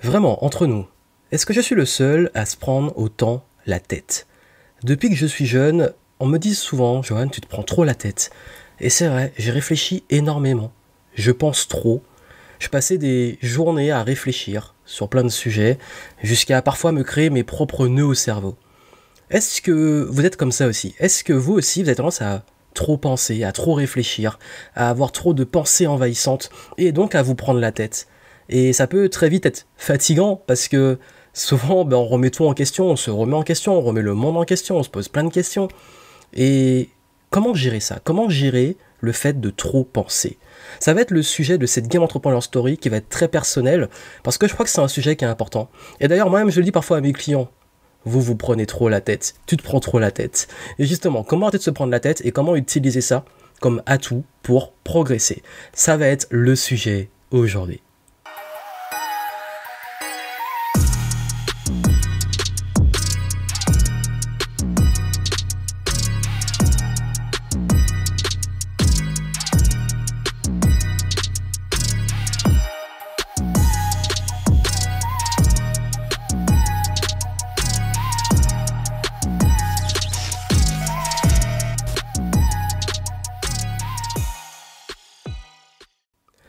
Vraiment, entre nous, est-ce que je suis le seul à se prendre autant la tête? Depuis que je suis jeune, on me dit souvent, Johan, tu te prends trop la tête. Et c'est vrai, j'ai réfléchi énormément. Je pense trop. Je passais des journées à réfléchir sur plein de sujets, jusqu'à parfois me créer mes propres nœuds au cerveau. Est-ce que vous êtes comme ça aussi? Est-ce que vous aussi, vous avez tendance à trop penser, à trop réfléchir, à avoir trop de pensées envahissantes, et donc à vous prendre la tête? Et ça peut très vite être fatigant, parce que souvent, on remet tout en question, on se remet en question, on remet le monde en question, on se pose plein de questions. Et comment gérer ça? Comment gérer le fait de trop penser? Ça va être le sujet de cette Game Entrepreneur Story qui va être très personnel, parce que je crois que c'est un sujet qui est important. Et d'ailleurs, moi-même, je le dis parfois à mes clients, vous prenez trop la tête, tu te prends trop la tête. Et justement, comment arrêter de se prendre la tête et comment utiliser ça comme atout pour progresser? Ça va être le sujet aujourd'hui.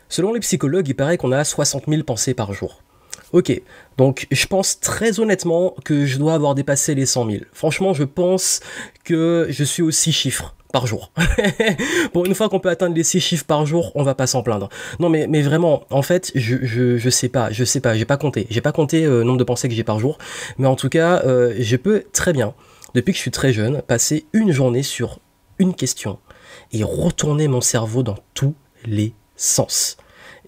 Selon les psychologues, il paraît qu'on a 60 000 pensées par jour. Ok, donc je pense très honnêtement que je dois avoir dépassé les 100 000. Franchement, je pense que je suis aux 6 chiffres par jour. Bon, une fois qu'on peut atteindre les 6 chiffres par jour, on va pas s'en plaindre. Non, mais vraiment, en fait, je sais pas, j'ai pas compté. J'ai pas compté le nombre de pensées que j'ai par jour, mais en tout cas, je peux très bien, depuis que je suis très jeune, passer une journée sur une question et retourner mon cerveau dans tous les sens.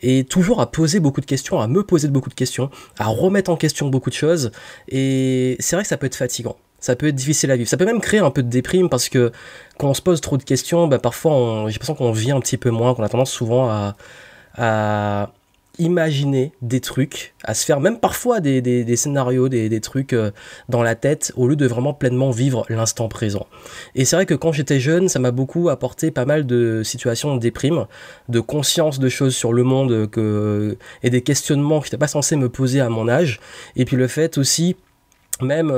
Et toujours à poser beaucoup de questions, à me poser beaucoup de questions, à remettre en question beaucoup de choses. Et c'est vrai que ça peut être fatigant, ça peut être difficile à vivre, ça peut même créer un peu de déprime parce que quand on se pose trop de questions, parfois j'ai l'impression qu'on vit un petit peu moins, qu'on a tendance souvent à imaginer des trucs, à se faire même parfois des scénarios, des trucs dans la tête au lieu de vraiment pleinement vivre l'instant présent. Et c'est vrai que quand j'étais jeune, ça m'a beaucoup apporté pas mal de situations de déprime, de conscience de choses sur le monde et des questionnements que je n'étais pas censé me poser à mon âge. Et puis le fait aussi même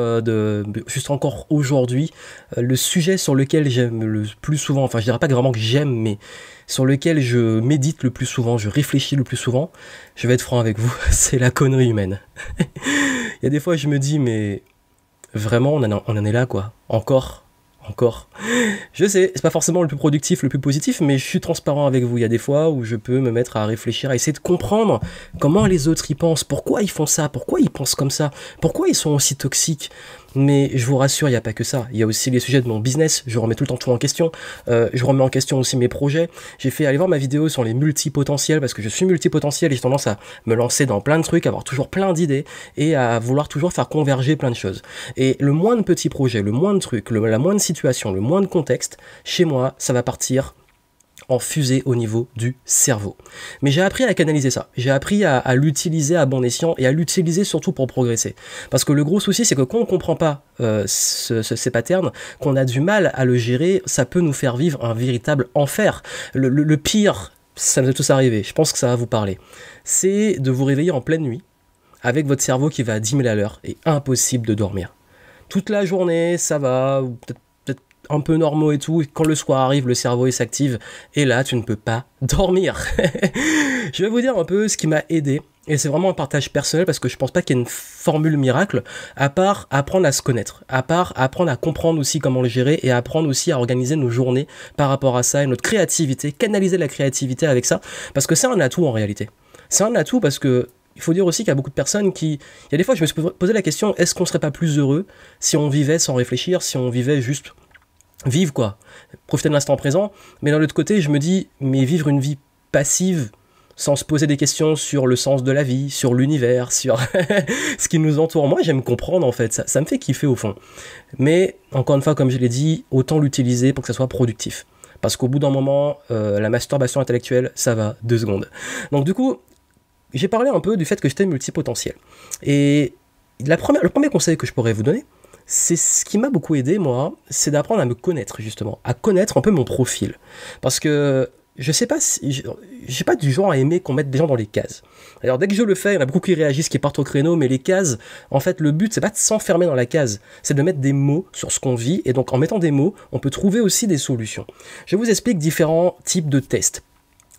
juste encore aujourd'hui, le sujet sur lequel j'aime le plus souvent, enfin je dirais pas vraiment que j'aime, mais sur lequel je médite le plus souvent, je réfléchis le plus souvent, je vais être franc avec vous, c'est la connerie humaine. Il y a des fois je me dis mais vraiment on en est là quoi, encore. Je sais, c'est pas forcément le plus productif, le plus positif, mais je suis transparent avec vous. Il y a des fois où je peux me mettre à réfléchir, à essayer de comprendre comment les autres y pensent, pourquoi ils font ça, pourquoi ils pensent comme ça, pourquoi ils sont aussi toxiques. Mais je vous rassure, il n'y a pas que ça. Il y a aussi les sujets de mon business, je remets tout le temps tout en question. Je remets en question aussi mes projets. Allez voir ma vidéo sur les multipotentiels, parce que je suis multipotentiel et j'ai tendance à me lancer dans plein de trucs, à avoir toujours plein d'idées et à vouloir toujours faire converger plein de choses. Et le moins de petits projets, le moins de trucs, la moindre situation, le moins de contexte, chez moi, ça va partir en fusée au niveau du cerveau. Mais j'ai appris à canaliser ça, j'ai appris à l'utiliser à bon escient et à l'utiliser surtout pour progresser. Parce que le gros souci, c'est que quand on ne comprend pas ces patterns, qu'on a du mal à le gérer, ça peut nous faire vivre un véritable enfer. Le pire, ça nous est tous arrivé, je pense que ça va vous parler, c'est de vous réveiller en pleine nuit avec votre cerveau qui va à 10 000 à l'heure et impossible de dormir. Toute la journée, ça va, ou peut-être un peu normaux et tout, et quand le soir arrive, le cerveau il s'active, et là, tu ne peux pas dormir. Je vais vous dire un peu ce qui m'a aidé, et c'est vraiment un partage personnel, parce que je pense pas qu'il y ait une formule miracle, à part apprendre à se connaître, à part apprendre à comprendre aussi comment le gérer, et apprendre aussi à organiser nos journées par rapport à ça, et notre créativité, canaliser la créativité avec ça, parce que c'est un atout en réalité. C'est un atout parce que il faut dire aussi qu'il y a beaucoup de personnes qui... Il y a des fois, je me suis posé la question, est-ce qu'on serait pas plus heureux si on vivait sans réfléchir, si on vivait juste... Vivre quoi, profiter de l'instant présent, mais d'un autre côté, je me dis, mais vivre une vie passive, sans se poser des questions sur le sens de la vie, sur l'univers, sur ce qui nous entoure. Moi, j'aime comprendre en fait, ça me fait kiffer au fond. Mais, encore une fois, comme je l'ai dit, autant l'utiliser pour que ça soit productif. Parce qu'au bout d'un moment, la masturbation intellectuelle, ça va 2 secondes. Donc du coup, j'ai parlé un peu du fait que j'étais multipotentiel. Et le premier conseil que je pourrais vous donner, c'est ce qui m'a beaucoup aidé, moi, c'est d'apprendre à me connaître, justement, à connaître un peu mon profil. Parce que je sais pas si, j'ai pas du genre à aimer qu'on mette des gens dans les cases. Alors dès que je le fais, il y en a beaucoup qui réagissent, qui partent au créneau, mais les cases, en fait, le but, c'est pas de s'enfermer dans la case, c'est de mettre des mots sur ce qu'on vit, et donc en mettant des mots, on peut trouver aussi des solutions. Je vous explique différents types de tests.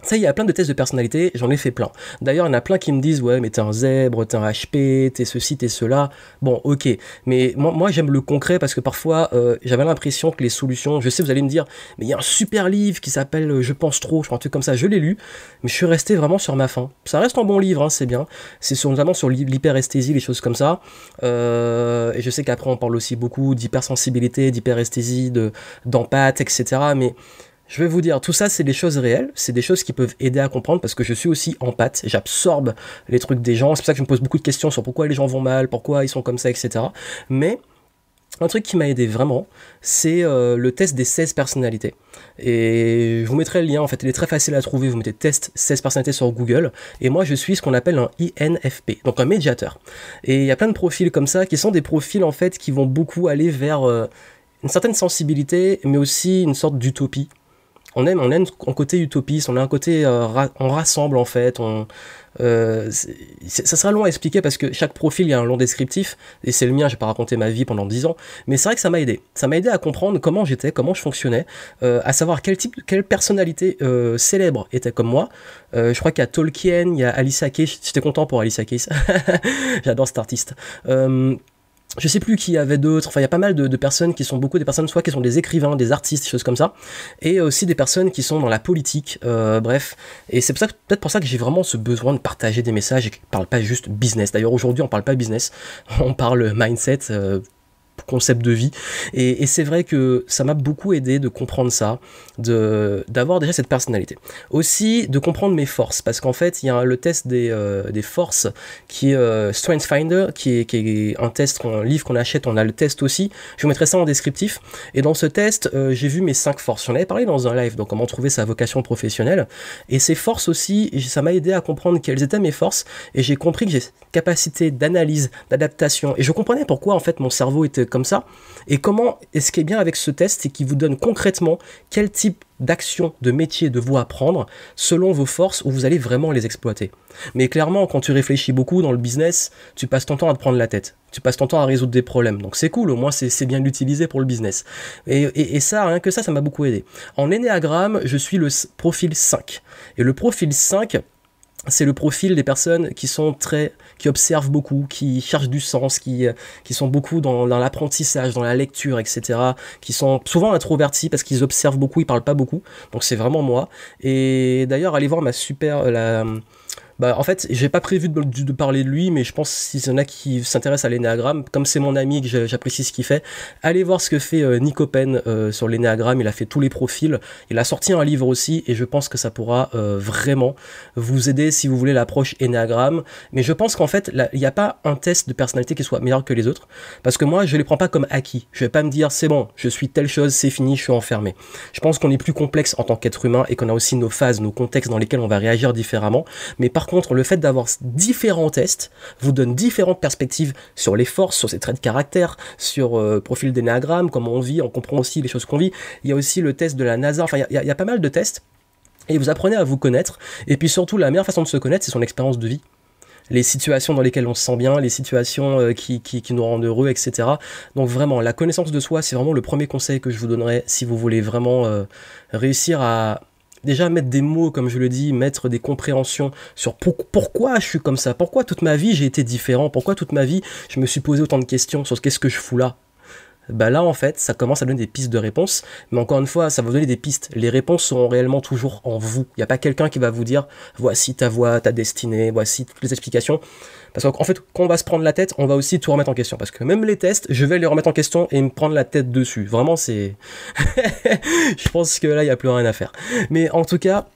Ça, il y a plein de tests de personnalité, j'en ai fait plein. D'ailleurs, il y en a plein qui me disent, ouais, mais t'es un zèbre, t'es un HP, t'es ceci, t'es cela. Bon, ok. Mais moi j'aime le concret parce que parfois, j'avais l'impression que les solutions, je sais, vous allez me dire, mais il y a un super livre qui s'appelle Je pense trop, je crois un truc comme ça, je l'ai lu, mais je suis resté vraiment sur ma faim. Ça reste un bon livre, hein, c'est bien. Notamment sur l'hyperesthésie, les choses comme ça. Et je sais qu'après, on parle aussi beaucoup d'hypersensibilité, d'hyperesthésie, d'empathie, etc. Mais je vais vous dire, tout ça, c'est des choses réelles, c'est des choses qui peuvent aider à comprendre parce que je suis aussi empathe, j'absorbe les trucs des gens, c'est pour ça que je me pose beaucoup de questions sur pourquoi les gens vont mal, pourquoi ils sont comme ça, etc. Mais un truc qui m'a aidé vraiment, c'est le test des 16 personnalités. Et je vous mettrai le lien, en fait, il est très facile à trouver, vous mettez test 16 personnalités sur Google, et moi je suis ce qu'on appelle un INFP, donc un médiateur. Et il y a plein de profils comme ça, qui sont des profils en fait qui vont beaucoup aller vers une certaine sensibilité, mais aussi une sorte d'utopie. On aime un côté utopiste, on a un côté, on rassemble en fait, ça sera long à expliquer parce que chaque profil, il y a un long descriptif, et c'est le mien, j'ai pas raconté ma vie pendant 10 ans, mais c'est vrai que ça m'a aidé à comprendre comment j'étais, comment je fonctionnais, à savoir quelle personnalité célèbre était comme moi. Je crois qu'il y a Tolkien, il y a Alicia Keys, j'étais content pour Alicia Keys, j'adore cet artiste. Je sais plus qui y avait d'autres, enfin il y a pas mal de personnes qui sont beaucoup des personnes soit qui sont des écrivains, des artistes, des choses comme ça, et aussi des personnes qui sont dans la politique, bref, et c'est peut-être pour ça que j'ai vraiment ce besoin de partager des messages et que je parle pas juste business. D'ailleurs aujourd'hui on parle pas business, on parle mindset, concept de vie, et c'est vrai que ça m'a beaucoup aidé de comprendre ça, d'avoir déjà cette personnalité. Aussi de comprendre mes forces, parce qu'en fait il y a le test des forces qui est StrengthsFinder, qui est un test, un livre qu'on achète, on a le test aussi, je vous mettrai ça en descriptif, et dans ce test j'ai vu mes 5 forces, j'en avais parlé dans un live, donc comment trouver sa vocation professionnelle, et ces forces aussi, ça m'a aidé à comprendre quelles étaient mes forces, et j'ai compris que j'ai cette capacité d'analyse, d'adaptation, et je comprenais pourquoi en fait mon cerveau était comme ça, et comment, et ce qui est bien avec ce test, c'est qu'il vous donne concrètement quel type d'action, de métier de vous apprendre selon vos forces où vous allez vraiment les exploiter. Mais clairement, quand tu réfléchis beaucoup dans le business, tu passes ton temps à te prendre la tête, tu passes ton temps à résoudre des problèmes, donc c'est cool, au moins c'est bien l'utiliser pour le business. Et ça, rien que ça m'a beaucoup aidé. En Ennéagramme, je suis le profil 5, et le profil 5, c'est le profil des personnes qui observent beaucoup, qui cherchent du sens, qui sont beaucoup dans l'apprentissage, dans la lecture, etc. Qui sont souvent introvertis parce qu'ils observent beaucoup, ils parlent pas beaucoup. Donc c'est vraiment moi. Et d'ailleurs, allez voir en fait, j'ai pas prévu de parler de lui, mais je pense s'il y en a qui s'intéressent à l'énéagramme, comme c'est mon ami que j'apprécie ce qu'il fait, allez voir ce que fait Nick Open sur l'énéagramme, il a fait tous les profils, il a sorti un livre aussi, et je pense que ça pourra vraiment vous aider si vous voulez l'approche énéagramme, mais je pense qu'en fait, il n'y a pas un test de personnalité qui soit meilleur que les autres, parce que moi, je les prends pas comme acquis, je vais pas me dire, c'est bon, je suis telle chose, c'est fini, je suis enfermé. Je pense qu'on est plus complexe en tant qu'être humain, et qu'on a aussi nos phases, nos contextes dans lesquels on va réagir différemment, mais par contre, le fait d'avoir différents tests vous donne différentes perspectives sur les forces, sur ses traits de caractère, sur le profil d'énéagramme, comment on vit, on comprend aussi les choses qu'on vit. Il y a aussi le test de la NASA, enfin il y a pas mal de tests, et vous apprenez à vous connaître, et puis surtout la meilleure façon de se connaître, c'est son expérience de vie. Les situations dans lesquelles on se sent bien, les situations qui nous rendent heureux, etc. Donc vraiment, la connaissance de soi, c'est vraiment le premier conseil que je vous donnerais si vous voulez vraiment réussir à déjà mettre des mots, comme je le dis, mettre des compréhensions sur pourquoi je suis comme ça, pourquoi toute ma vie j'ai été différent, pourquoi toute ma vie je me suis posé autant de questions sur qu'est-ce que je fous là. Bah là en fait ça commence à donner des pistes de réponses, mais encore une fois ça va vous donner des pistes, les réponses seront réellement toujours en vous, il n'y a pas quelqu'un qui va vous dire voici ta voie, ta destinée, voici toutes les explications, parce qu'en fait quand on va se prendre la tête on va aussi tout remettre en question, parce que même les tests je vais les remettre en question et me prendre la tête dessus, vraiment c'est je pense que là il n'y a plus rien à faire, mais en tout cas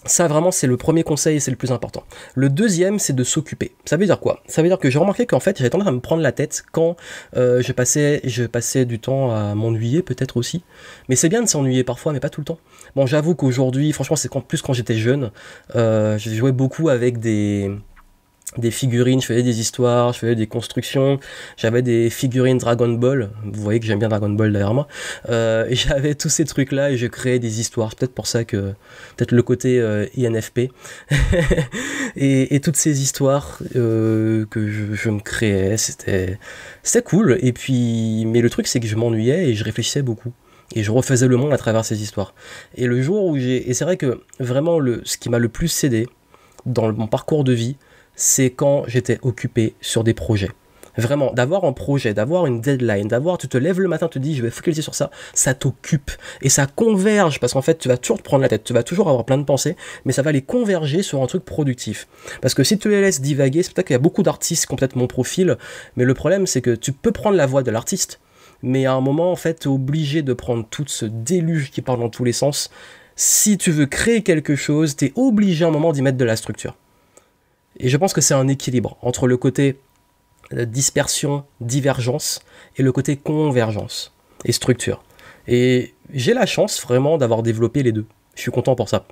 ça vraiment c'est le premier conseil et c'est le plus important. Le deuxième c'est de s'occuper. Ça veut dire quoi? Ça veut dire que j'ai remarqué qu'en fait j'avais tendance à me prendre la tête quand je passais du temps à m'ennuyer peut-être aussi. Mais c'est bien de s'ennuyer parfois mais pas tout le temps. Bon j'avoue qu'aujourd'hui franchement c'est plus quand j'étais jeune, je jouais beaucoup avec des des figurines, je faisais des histoires, je faisais des constructions, j'avais des figurines Dragon Ball, vous voyez que j'aime bien Dragon Ball derrière moi, et j'avais tous ces trucs là et je créais des histoires, c'est peut-être pour ça que, peut-être le côté INFP, et toutes ces histoires que je me créais, c'était cool, et puis, mais le truc c'est que je m'ennuyais et je réfléchissais beaucoup. Et je refaisais le monde à travers ces histoires. Et le jour où et c'est vrai que vraiment ce qui m'a le plus aidé dans mon parcours de vie, c'est quand j'étais occupé sur des projets. Vraiment, d'avoir un projet, d'avoir une deadline, tu te lèves le matin, tu te dis je vais focaliser sur ça, ça t'occupe et ça converge parce qu'en fait tu vas toujours te prendre la tête, tu vas toujours avoir plein de pensées, mais ça va les converger sur un truc productif. Parce que si tu les laisses divaguer, c'est peut-être qu'il y a beaucoup d'artistes qui ont peut-être mon profil, mais le problème c'est que tu peux prendre la voix de l'artiste, mais à un moment en fait tu es obligé de prendre tout ce déluge qui part dans tous les sens. Si tu veux créer quelque chose, tu es obligé à un moment d'y mettre de la structure. Et je pense que c'est un équilibre entre le côté dispersion, divergence, et le côté convergence et structure. Et j'ai la chance vraiment d'avoir développé les deux. Je suis content pour ça.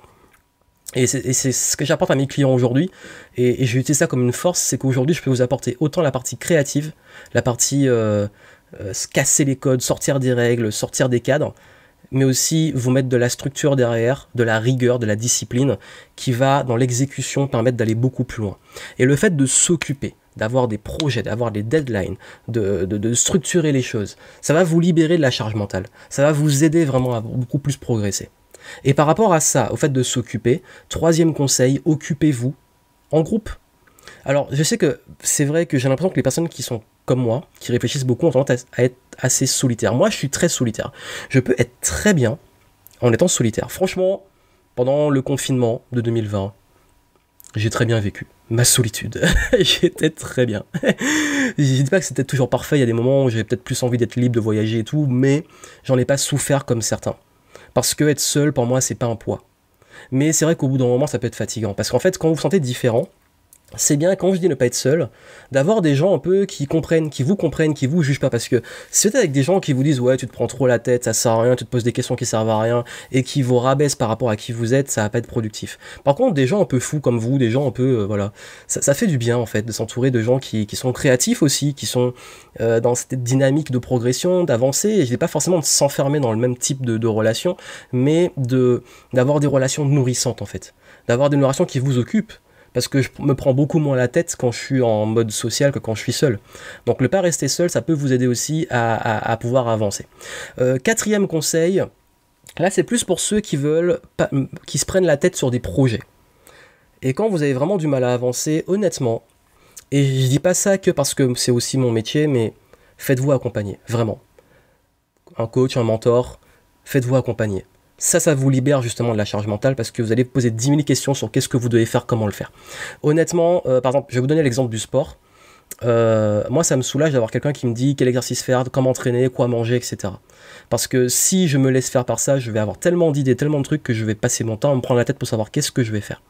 Et c'est ce que j'apporte à mes clients aujourd'hui. Et j'ai utilisé ça comme une force, c'est qu'aujourd'hui je peux vous apporter autant la partie créative, la partie casser les codes, sortir des règles, sortir des cadres, mais aussi vous mettre de la structure derrière, de la rigueur, de la discipline, qui va, dans l'exécution, permettre d'aller beaucoup plus loin. Et le fait de s'occuper, d'avoir des projets, d'avoir des deadlines, de structurer les choses, ça va vous libérer de la charge mentale. Ça va vous aider vraiment à beaucoup plus progresser. Et par rapport à ça, au fait de s'occuper, troisième conseil, occupez-vous en groupe. Alors, je sais que c'est vrai que j'ai l'impression que les personnes qui sont comme moi, qui réfléchissent beaucoup, ont tendance à être assez solitaires. Moi, je suis très solitaire. Je peux être très bien en étant solitaire. Franchement, pendant le confinement de 2020, j'ai très bien vécu ma solitude. J'étais très bien. Je dis pas que c'était toujours parfait, il y a des moments où j'avais peut-être plus envie d'être libre, de voyager et tout, mais j'en ai pas souffert comme certains. Parce que être seul, pour moi, c'est pas un poids. Mais c'est vrai qu'au bout d'un moment, ça peut être fatigant. Parce qu'en fait, quand vous vous sentez différent, c'est bien, quand je dis ne pas être seul, d'avoir des gens un peu qui comprennent, qui vous jugent pas, parce que si vous êtes avec des gens qui vous disent ouais tu te prends trop la tête, ça sert à rien, tu te poses des questions qui servent à rien, et qui vous rabaissent par rapport à qui vous êtes, ça va pas être productif. Par contre, des gens un peu fous comme vous, des gens un peu, voilà, ça fait du bien en fait, de s'entourer de gens qui sont créatifs aussi, qui sont dans cette dynamique de progression, d'avancer, et je dis pas forcément de s'enfermer dans le même type de relation, mais d'avoir des relations nourrissantes en fait, d'avoir des relations qui vous occupent, parce que je me prends beaucoup moins la tête quand je suis en mode social que quand je suis seul. Donc ne pas rester seul, ça peut vous aider aussi à pouvoir avancer. Quatrième conseil, là c'est plus pour ceux qui qui se prennent la tête sur des projets. Et quand vous avez vraiment du mal à avancer, honnêtement, et je dis pas ça que parce que c'est aussi mon métier, mais faites-vous accompagner, vraiment. Un coach, un mentor, faites-vous accompagner. Ça vous libère justement de la charge mentale parce que vous allez poser 10 000 questions sur qu'est-ce que vous devez faire, comment le faire. Honnêtement, par exemple, je vais vous donner l'exemple du sport. Moi, ça me soulage d'avoir quelqu'un qui me dit quel exercice faire, comment entraîner, quoi manger, etc. Parce que si je me laisse faire par ça, je vais avoir tellement d'idées, tellement de trucs que je vais passer mon temps à me prendre la tête pour savoir qu'est-ce que je vais faire.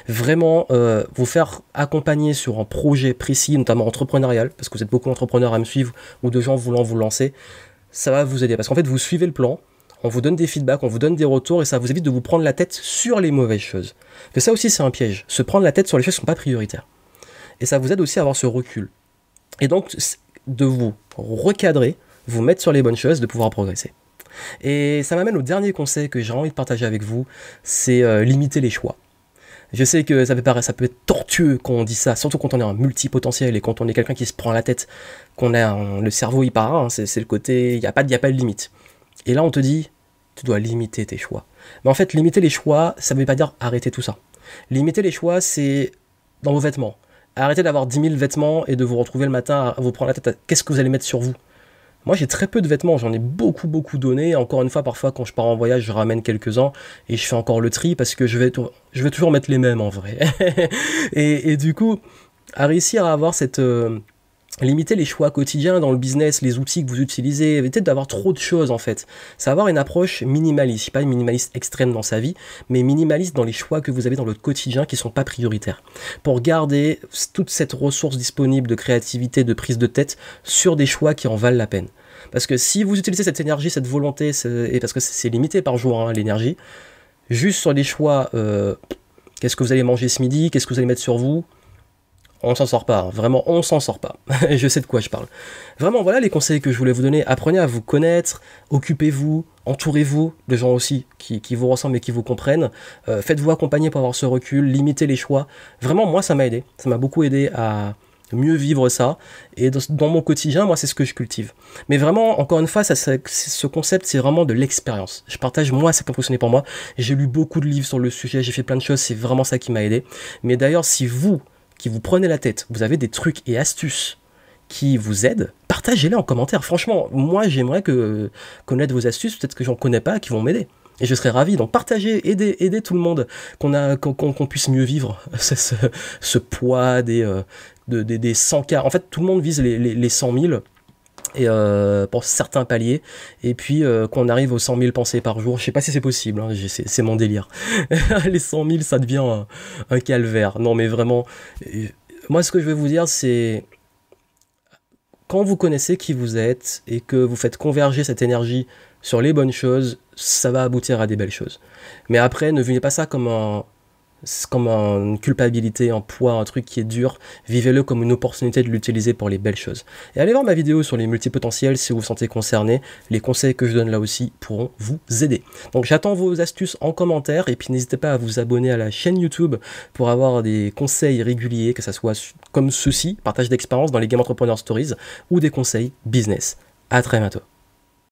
Vraiment, vous faire accompagner sur un projet précis, notamment entrepreneurial, parce que vous êtes beaucoup d'entrepreneurs à me suivre ou de gens voulant vous lancer, ça va vous aider. Parce qu'en fait, vous suivez le plan, on vous donne des feedbacks, on vous donne des retours et ça vous évite de vous prendre la tête sur les mauvaises choses. Que ça aussi c'est un piège, se prendre la tête sur les choses qui ne sont pas prioritaires. Et ça vous aide aussi à avoir ce recul. Et donc de vous recadrer, vous mettre sur les bonnes choses, de pouvoir progresser. Et ça m'amène au dernier conseil que j'ai envie de partager avec vous, c'est limiter les choix. Je sais que ça peut être tortueux quand on dit ça, surtout quand on est un multipotentiel et quand on est quelqu'un qui se prend la tête, le cerveau il part, hein, c'est le côté, il n'y a pas de limite. Et là on te dit, tu dois limiter tes choix. Mais en fait, limiter les choix, ça ne veut pas dire arrêter tout ça. Limiter les choix, c'est dans vos vêtements. Arrêtez d'avoir 10 000 vêtements et de vous retrouver le matin à vous prendre la tête à qu'est-ce que vous allez mettre sur vous. Moi, j'ai très peu de vêtements, j'en ai beaucoup donné. Encore une fois, parfois, quand je pars en voyage, je ramène quelques-uns et je fais encore le tri parce que je vais toujours mettre les mêmes en vrai. et du coup, à réussir à avoir cette... limiter les choix quotidiens dans le business, les outils que vous utilisez, éviter d'avoir trop de choses en fait. C'est avoir une approche minimaliste, pas une minimaliste extrême dans sa vie, mais minimaliste dans les choix que vous avez dans votre quotidien qui ne sont pas prioritaires. Pour garder toute cette ressource disponible de créativité, de prise de tête sur des choix qui en valent la peine. Parce que si vous utilisez cette énergie, cette volonté, et parce que c'est limité par jour hein, l'énergie, juste sur des choix, qu'est-ce que vous allez manger ce midi, qu'est-ce que vous allez mettre sur vous, on s'en sort pas, hein. Vraiment, on s'en sort pas. Je sais de quoi je parle. Vraiment, voilà les conseils que je voulais vous donner. Apprenez à vous connaître, occupez-vous, entourez-vous de gens aussi qui vous ressemblent et qui vous comprennent. Faites-vous accompagner pour avoir ce recul, limitez les choix. Vraiment, moi, ça m'a aidé. Ça m'a beaucoup aidé à mieux vivre ça. Et dans mon quotidien, moi, c'est ce que je cultive. Mais vraiment, encore une fois, ce concept, c'est vraiment de l'expérience. Je partage, moi, ça qui a fonctionné pour moi. J'ai lu beaucoup de livres sur le sujet, j'ai fait plein de choses, c'est vraiment ça qui m'a aidé. Mais d'ailleurs, si vous, qui vous prenez la tête, vous avez des trucs et astuces qui vous aident, partagez-les en commentaire. Franchement, moi, j'aimerais connaître vos astuces, peut-être que j'en connais pas, qui vont m'aider. Et je serais ravi. Donc partagez, aidez tout le monde, qu'on puisse mieux vivre ce poids des 100K. En fait, tout le monde vise les 100 000 et, pour certains paliers. Et puis qu'on arrive aux 100 000 pensées par jour. Je sais pas si c'est possible, hein, c'est mon délire. Les 100 000, ça devient un calvaire. Non, mais vraiment, moi, ce que je vais vous dire, c'est quand vous connaissez qui vous êtes et que vous faites converger cette énergie sur les bonnes choses, ça va aboutir à des belles choses. Mais après, ne venez pas ça comme une culpabilité, un poids, un truc qui est dur. Vivez-le comme une opportunité de l'utiliser pour les belles choses. Et allez voir ma vidéo sur les multipotentiels si vous vous sentez concerné. Les conseils que je donne là aussi pourront vous aider. Donc j'attends vos astuces en commentaire et puis n'hésitez pas à vous abonner à la chaîne YouTube pour avoir des conseils réguliers, que ça soit comme ceci, partage d'expérience dans les Game Entrepreneur Stories ou des conseils business. À très bientôt.